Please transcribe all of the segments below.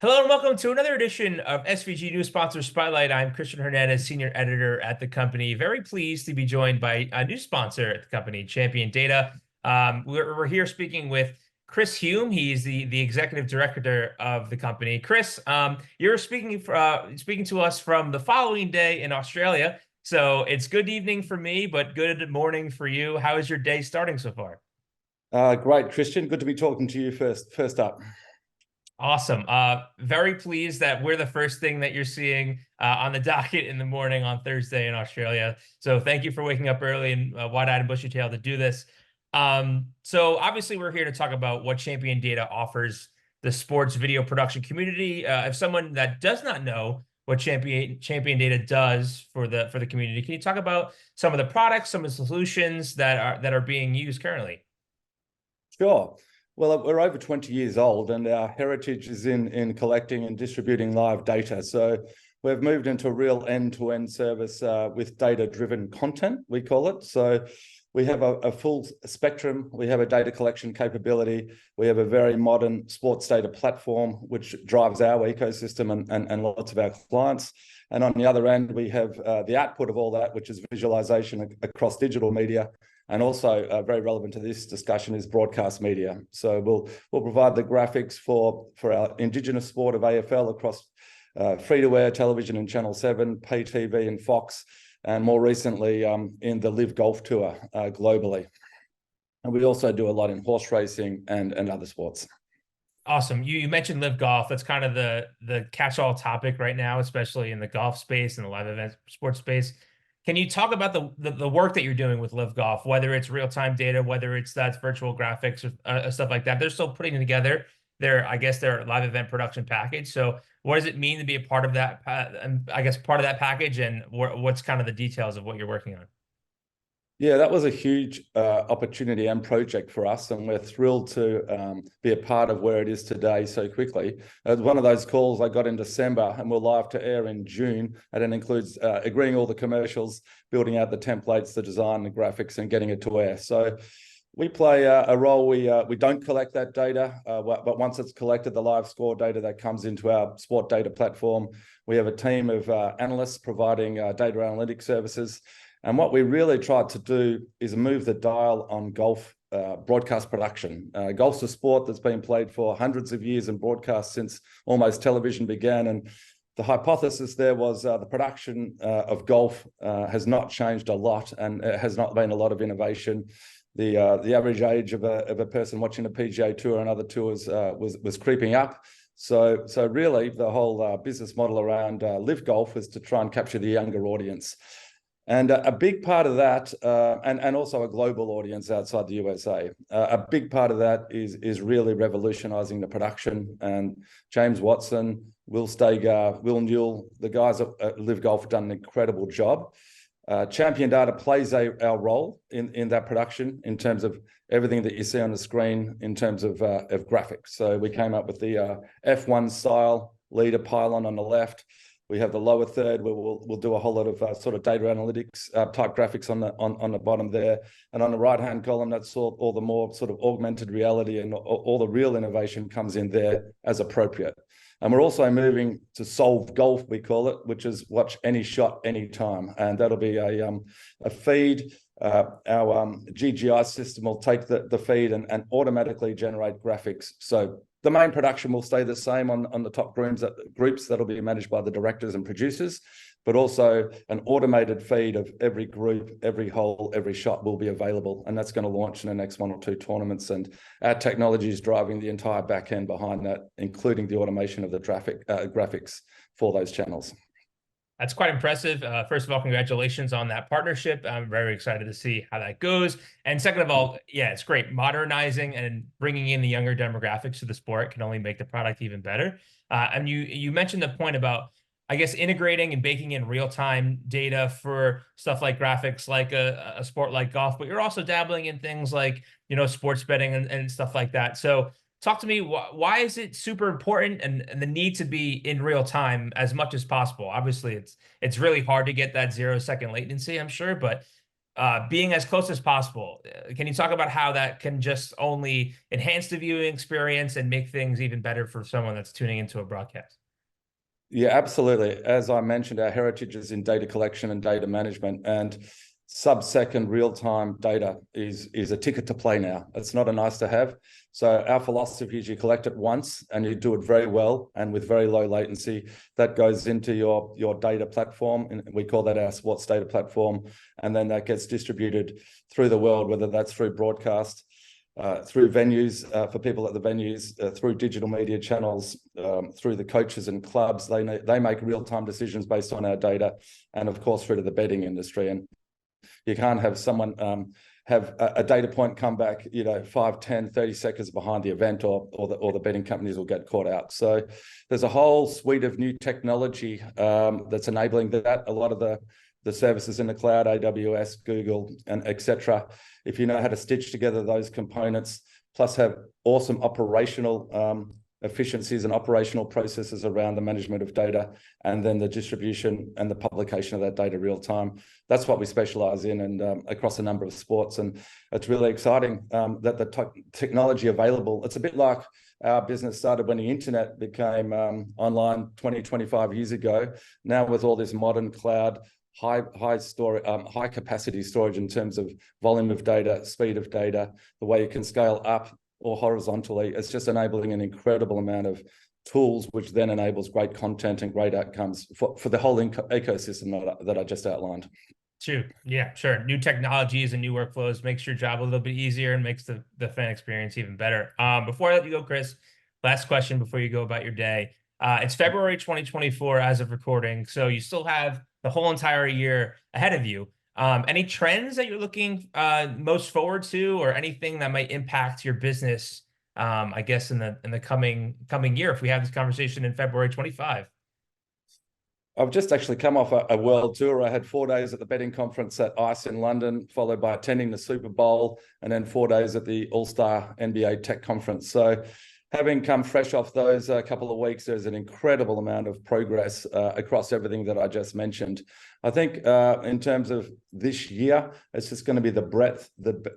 Hello and welcome to another edition of SVG News Sponsor Spotlight. I'm Christian Hernandez, Senior Editor at the company. Very pleased to be joined by a new sponsor at the company, Champion Data. We're here speaking with Chris Hume. He's the Executive Director of the company. Chris, you're speaking to us from the following day in Australia. So it's good evening for me, but good morning for you. How is your day starting so far? Great, Christian. Good to be talking to you first up. Awesome. Very pleased that we're the first thing that you're seeing on the docket in the morning on Thursday in Australia. So thank you for waking up early and wide-eyed and bushy-tailed to do this. So obviously we're here to talk about what Champion Data offers the sports video production community. If someone that does not know what Champion Data does for the community, can you talk about some of the products, some of the solutions that are being used currently? Sure. Well, we're over 20 years old, and our heritage is in collecting and distributing live data. So we've moved into a real end-to-end service with data-driven content, we call it. So we have a full spectrum. We have a data collection capability. We have a very modern sports data platform, which drives our ecosystem and lots of our clients. And on the other end, we have the output of all that, which is visualization across digital media. And also very relevant to this discussion is broadcast media. So we'll provide the graphics for our Indigenous sport of AFL across free-to-air television and Channel 7, pay TV and Fox, and more recently in the Live Golf Tour globally. And we also do a lot in horse racing and other sports. Awesome. You mentioned Live Golf. That's kind of the catch-all topic right now, especially in the golf space and the live event sports space. Can you talk about the work that you're doing with Live Golf, whether it's real-time data, whether it's that's virtual graphics or stuff like that? They're still putting together I guess, their live event production package. So what does it mean to be a part of that, I guess, part of that package, and what's kind of the details of what you're working on? Yeah, that was a huge opportunity and project for us, and we're thrilled to be a part of where it is today so quickly. It was one of those calls I got in December, and we're live to air in June, and it includes agreeing all the commercials, building out the templates, the design, the graphics, and getting it to air. So we play a role. We don't collect that data, but once it's collected, the live score data that comes into our sport data platform, we have a team of analysts providing data analytics services. And what we really tried to do is move the dial on golf broadcast production. Golf's a sport that's been played for hundreds of years and broadcast since almost television began. And the hypothesis there was the production of golf has not changed a lot, and it has not been a lot of innovation. The average age of a person watching a PGA Tour and other tours was creeping up. So really, the whole business model around Live Golf was to try and capture the younger audience. And a big part of that, and also a global audience outside the USA, a big part of that is really revolutionizing the production. And James Watson, Will Steger, Will Newell, the guys at Live Golf have done an incredible job. Champion Data plays our role in that production in terms of everything that you see on the screen in terms of graphics. So we came up with the F1 style leader pylon on the left. We have the lower third where we'll do a whole lot of sort of data analytics type graphics on the bottom there, and on the right hand column that's all the more sort of augmented reality, and all the real innovation comes in there as appropriate. And we're also moving to Solve Golf, we call it, which is watch any shot anytime, and that'll be a feed. Our GGI system will take the feed and automatically generate graphics. So the main production will stay the same on the top groups that'll be managed by the directors and producers, but also an automated feed of every group, every hole, every shot will be available. And that's going to launch in the next 1 or 2 tournaments. And our technology is driving the entire back end behind that, including the automation of the graphics for those channels. That's quite impressive. First of all, congratulations on that partnership. I'm very excited to see how that goes. And second of all, yeah, it's great. Modernizing and bringing in the younger demographics to the sport can only make the product even better. And you mentioned the point about, I guess, integrating and baking in real-time data for stuff like graphics, like a sport like golf, but you're also dabbling in things like, sports betting and stuff like that. So talk to me, why is it super important and the need to be in real time as much as possible? Obviously, it's really hard to get that 0-second latency, I'm sure, but being as close as possible. Can you talk about how that can just only enhance the viewing experience and make things even better for someone that's tuning into a broadcast? Yeah, absolutely. As I mentioned, our heritage is in data collection and data management, and sub-second real-time data is a ticket to play now. It's not a nice to have. So our philosophy is you collect it once and you do it very well and with very low latency. That goes into your data platform, and we call that our sports data platform. And then that gets distributed through the world, whether that's through broadcast, through venues, for people at the venues, through digital media channels, through the coaches and clubs. They make real-time decisions based on our data, and of course through to the betting industry. And you can't have someone have a data point come back, 5, 10, 30 seconds behind the event, or the betting companies will get caught out. So there's a whole suite of new technology that's enabling that. A lot of the services in the cloud, AWS, Google, and etc. If you know how to stitch together those components, plus have awesome operational efficiencies and operational processes around the management of data, and then the distribution and the publication of that data real time. That's what we specialize in, and across a number of sports. And it's really exciting that the technology available. It's a bit like our business started when the internet became online 20, 25 years ago. Now with all this modern cloud, high capacity storage in terms of volume of data, speed of data, the way you can scale up or horizontally, it's just enabling an incredible amount of tools, which then enables great content and great outcomes for the whole ecosystem that I just outlined. True. Yeah, sure. New technologies and new workflows makes your job a little bit easier and makes the fan experience even better. Before I let you go, Chris, last question before you go about your day. It's February 2024 as of recording, so you still have the whole entire year ahead of you. Any trends that you're looking most forward to, or anything that might impact your business, I guess in the coming year, if we have this conversation in February 25? I've just actually come off a world tour. I had 4 days at the betting conference at ICE in London, followed by attending the Super Bowl, and then 4 days at the All-Star NBA Tech Conference. So having come fresh off those couple of weeks, there's an incredible amount of progress across everything that I just mentioned. I think in terms of this year, it's just going to be the breadth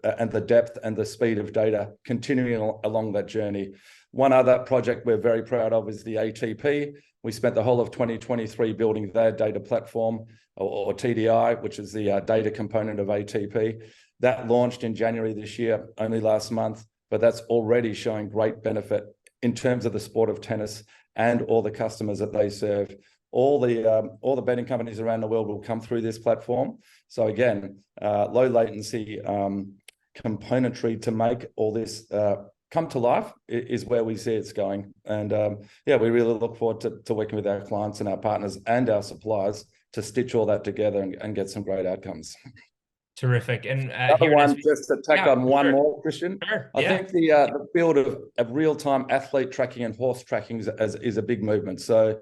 and the depth and the speed of data continuing along that journey. One other project we're very proud of is the ATP. We spent the whole of 2023 building their data platform, or TDI, which is the data component of ATP. That launched in January this year, only last month, but that's already showing great benefit in terms of the sport of tennis and all the customers that they serve. All the betting companies around the world will come through this platform. So again, low latency componentry to make all this come to life is where we see it's going. And yeah, we really look forward to working with our clients and our partners and our suppliers to stitch all that together and get some great outcomes. Terrific. And Another one, just to tack on one more, Christian. Sure. I think the field of real-time athlete tracking and horse tracking is a big movement. So,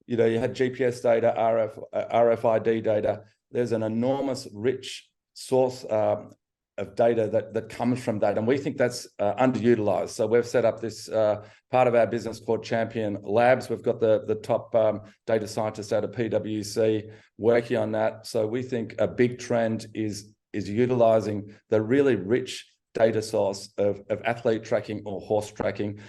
you had GPS data, RFID data. There's an enormous rich source of data that comes from that, and we think that's underutilized. So we've set up this part of our business called Champion Labs. We've got the top data scientists out of PwC working on that. So we think a big trend is utilizing the really rich data source of athlete tracking or horse tracking,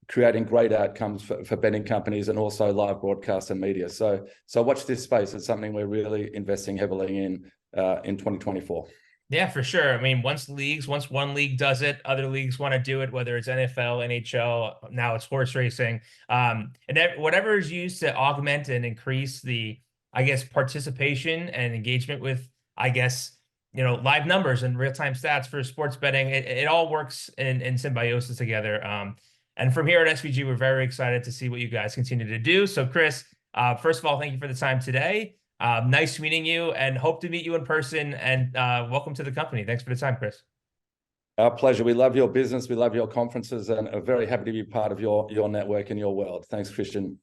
creating great outcomes for betting companies and also live broadcast and media. So watch this space. It's something we're really investing heavily in 2024. Yeah, for sure. I mean, once one league does it, other leagues want to do it, whether it's NFL, NHL, now it's horse racing. And whatever is used to augment and increase the, I guess, participation and engagement with, I guess, live numbers and real-time stats for sports betting, it all works in symbiosis together. And from here at SVG, we're very excited to see what you guys continue to do. So Chris, first of all, thank you for the time today. Nice meeting you, and hope to meet you in person, and welcome to the company. Thanks for the time, Chris. Our pleasure. We love your business. We love your conferences, and are very happy to be part of your network and your world. Thanks, Christian.